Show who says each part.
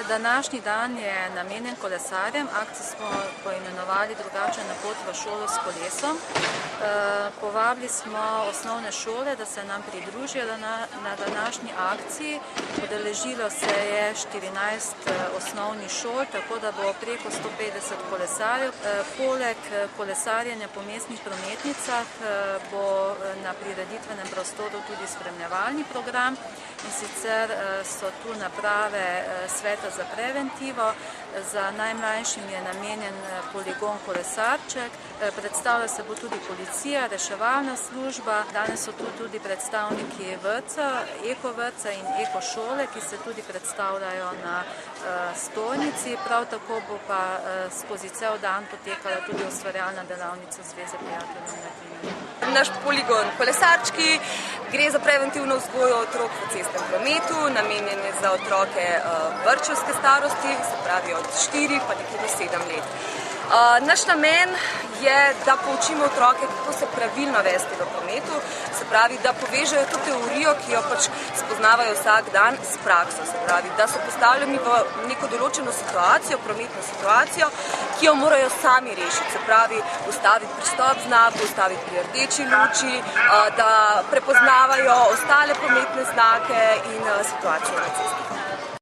Speaker 1: Današnji dan je namenjen kolesarjem. Akcijo smo poimenovali Drugačna pot v šolo s kolesom. Povabili smo osnovne šole, da se nam pridružijo na današnji akciji. Udeležilo se je 14 osnovnih šol, tako da bo preko 150 kolesarjev. Poleg kolesarjenja po mestnih prometnicah bo na prireditvenem prostoru tudi spremljevalni program, in sicer so tu naprave Sveta za preventivo. Za najmlajšim je namenjen poligon Kolesarček. Predstavlja se bo tudi policija, reševalna služba. Danes so tu tudi predstavniki vrtca, ekovrtca in ekošole, ki se tudi predstavljajo na stojnici. Prav tako bo pa skozi cel dan potekala tudi ustvarjalna delavnica Zveze prijateljev mladine.
Speaker 2: Naš poligon Kolesarčki gre za preventivno vzgojo otrok v cestnem prometu, namenjen je za otroke vrtčevske starosti, se pravi od 4 pa nekje do 7 let. Naš namen je, da poučimo otroke, kako se pravilno vesti v prometu, se pravi, da povežejo to teorijo, ki jo pač spoznavajo vsak dan, s prakso, se pravi, da so postavljeni v neko določeno situacijo, prometno situacijo, ki jo morajo sami rešiti, se pravi, ustaviti pri stop znaku, ustaviti pri rdeči luči, da prepoznavajo ostale prometne znake in situacijo na cesti.